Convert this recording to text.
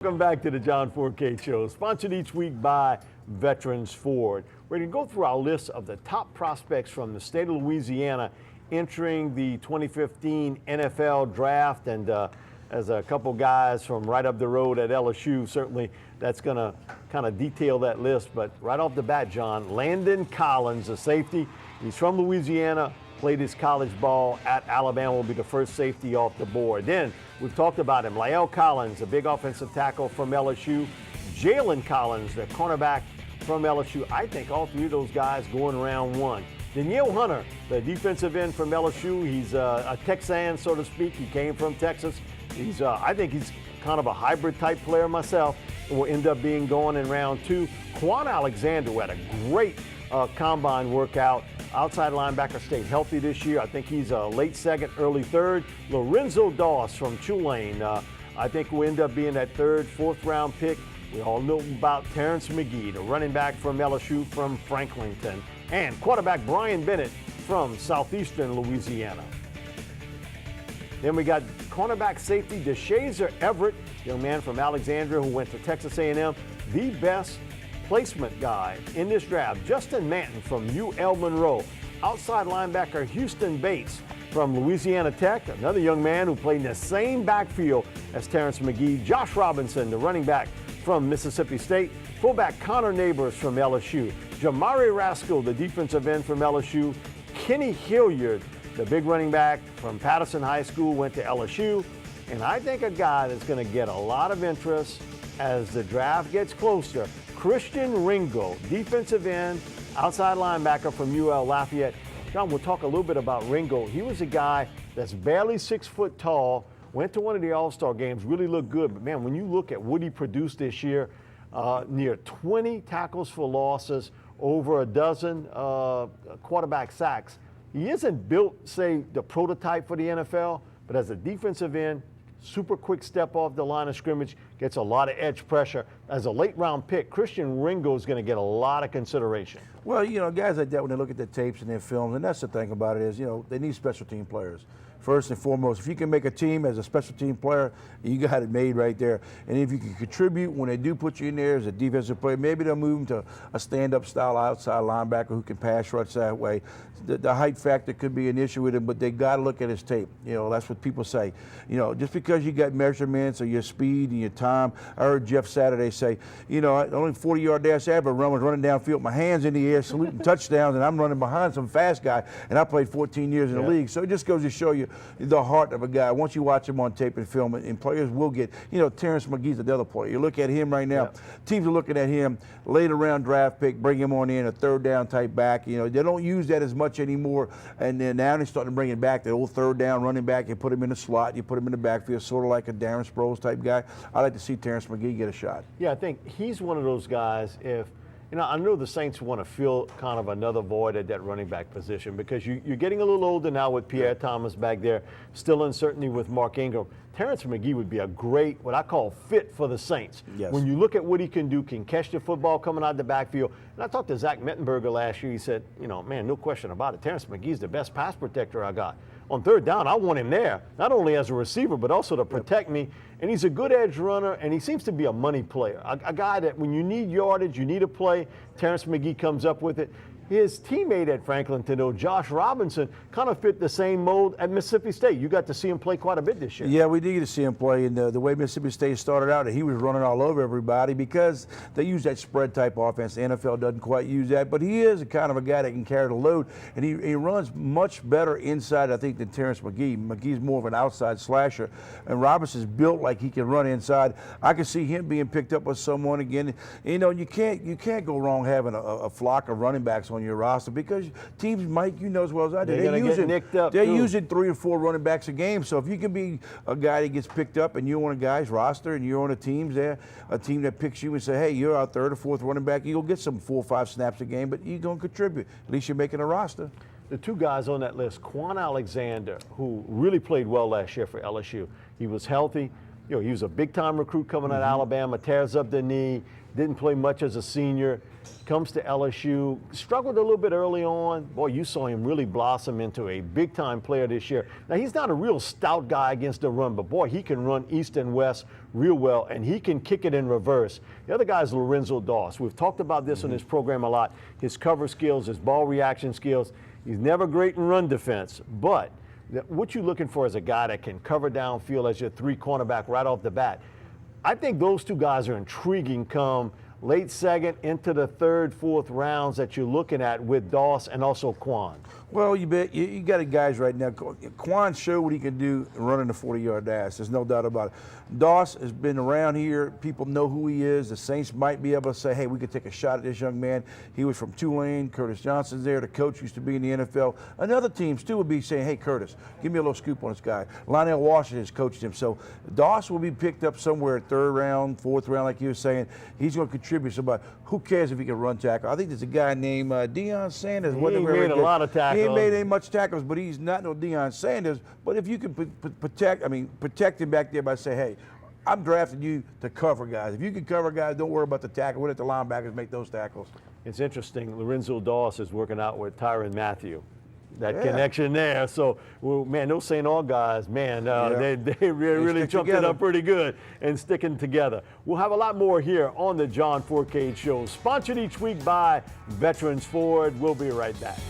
Welcome back to the John Fourcade Show, sponsored each week by Veterans Ford. We're going to go through our list of the top prospects from the state of Louisiana entering the 2015 NFL Draft, and as a couple guys from right up the road at LSU, certainly that's going to kind of detail that list. But right off the bat, John, Landon Collins, a safety. He's from Louisiana, played his college ball at Alabama, will be the first safety off the board. Then we've talked about him, La'el Collins, a big offensive tackle from LSU. Jalen Collins, the cornerback from LSU. I think all three of those guys going round one. Danielle Hunter, the defensive end from LSU. He's a Texan, so to speak. He came from Texas. I think he's kind of a hybrid type player myself. Will end up being going in round two. Quan Alexander, who had a great combine workout. Outside linebacker, stayed healthy this year. I think he's a late second, early third. Lorenzo Doss from Tulane. I think will end up being that third, fourth round pick. We all know about Terrence McGee, the running back from LSU from Franklinton, and quarterback Brian Bennett from southeastern Louisiana. Then we got cornerback safety DeShazer Everett, young man from Alexandria who went to Texas A&M, the best placement guy in this draft. Justin Manton from UL Monroe. Outside linebacker Houston Bates from Louisiana Tech, another young man who played in the same backfield as Terrence McGee. Josh Robinson, the running back from Mississippi State. Fullback Connor Neighbors from LSU. Jamari Rascal, the defensive end from LSU. Kenny Hilliard, the big running back from Patterson High School, went to LSU. And I think a guy that's going to get a lot of interest as the draft gets closer, Christian Ringo, defensive end, outside linebacker from UL Lafayette. John, we'll talk a little bit about Ringo. He was a guy that's barely 6 foot tall, went to one of the All-Star games, really looked good. But, man, when you look at what he produced this year, near 20 tackles for losses, over a dozen quarterback sacks. He isn't built, say, the prototype for the NFL, but as a defensive end, super quick step off the line of scrimmage, gets a lot of edge pressure. As a late round pick, Christian Ringo is going to get a lot of consideration. Well, you know, guys like that, when they look at their tapes and their films, and that's the thing about it is, you know, they need special team players. First and foremost, if you can make a team as a special team player, you got it made right there. And if you can contribute when they do put you in there as a defensive player, maybe they'll move them to a stand-up style outside linebacker who can pass rush that way. The height factor could be an issue with him, but they got to look at his tape. You know, that's what people say. You know, just because you got measurements or your speed and your time. I heard Jeff Saturday say, you know, only 40-yard dash I ever run was running downfield, my hands in the air, saluting touchdowns, and I'm running behind some fast guy, and I played 14 years in the league. So it just goes to show you the heart of a guy. Once you watch him on tape and film, and players will get, you know, Terrence McGee's another player. You look at him right now, teams are looking at him, later round draft pick, bring him on in, a third down type back. You know, they don't use that as much anymore, and then now they're starting to bring it back, the old third down running back. You put him in the slot, you put him in the backfield, sort of like a Darren Sproles type guy. I like to see Terrence McGee get a shot. Yeah, I think he's one of those guys, if, you know, I know the Saints want to fill kind of another void at that running back position because you're getting a little older now with Pierre Thomas back there, still uncertainty with Mark Ingram. Terrence McGee would be a great, what I call, fit for the Saints. Yes. When you look at what he can do, can catch the football coming out of the backfield. And I talked to Zach Mettenberger last year. He said, you know, man, no question about it. Terrence McGee's the best pass protector I got. On third down, I want him there, not only as a receiver, but also to protect me. And he's a good edge runner, and he seems to be a money player. A guy that when you need yardage, you need a play, Terrence McGee comes up with it. His teammate at Franklinton, though, Josh Robinson, kind of fit the same mold at Mississippi State. You got to see him play quite a bit this year. Yeah, we did get to see him play, and the way Mississippi State started out, he was running all over everybody because they use that spread type offense. The NFL doesn't quite use that, but he is a kind of a guy that can carry the load, and he runs much better inside, I think, than Terrence McGee. McGee's more of an outside slasher, and Robinson's built like he can run inside. I can see him being picked up with someone again. You know, you can't go wrong having a flock of running backs on your roster because teams, Mike, you know as well as I do, they're using 3 or 4 running backs a game. So if you can be a guy that gets picked up and you're on a guy's roster and you're on a team that picks you and say, hey, you're our 3rd or 4th running back, you'll get some 4 or 5 snaps a game, but you're going to contribute. At least you're making a roster. The 2 guys on that list, Quan Alexander, who really played well last year for LSU. He was healthy. You know, he was a big-time recruit coming out of Alabama, tears up the knee, didn't play much as a senior, comes to LSU, struggled a little bit early on. Boy, you saw him really blossom into a big-time player this year. Now, he's not a real stout guy against the run, but boy, he can run east and west real well, and he can kick it in reverse. The other guy is Lorenzo Doss. We've talked about this on this program a lot, his cover skills, his ball reaction skills. He's never great in run defense, but what you're looking for is a guy that can cover downfield as your 3 cornerback right off the bat. I think those two guys are intriguing come late second into the third, fourth rounds that you're looking at with Doss and also Quan. Well, you bet. You got guys right now. Quan showed what he can do running the 40-yard dash. There's no doubt about it. Doss has been around here. People know who he is. The Saints might be able to say, hey, we could take a shot at this young man. He was from Tulane. Curtis Johnson's there. The coach used to be in the NFL. And other teams, too, would be saying, hey, Curtis, give me a little scoop on this guy. Lionel Washington has coached him. So Doss will be picked up somewhere 3rd round, 4th round, like you were saying. He's going to contribute. Somebody. Who cares if he can run tackle? I think there's a guy named Deion Sanders. He made a lot of tackles. He ain't made any much tackles, but he's not no Deion Sanders. But if you can protect him back there by saying, hey, I'm drafting you to cover guys. If you can cover guys, don't worry about the tackle. We'll let the linebackers make those tackles. It's interesting. Lorenzo Doss is working out with Tyrann Mathieu. That connection there. So, well, man, those St. Aug guys, man, they really jumped it up pretty good and sticking together. We'll have a lot more here on the John Fourcade Show, sponsored each week by Veterans Ford. We'll be right back.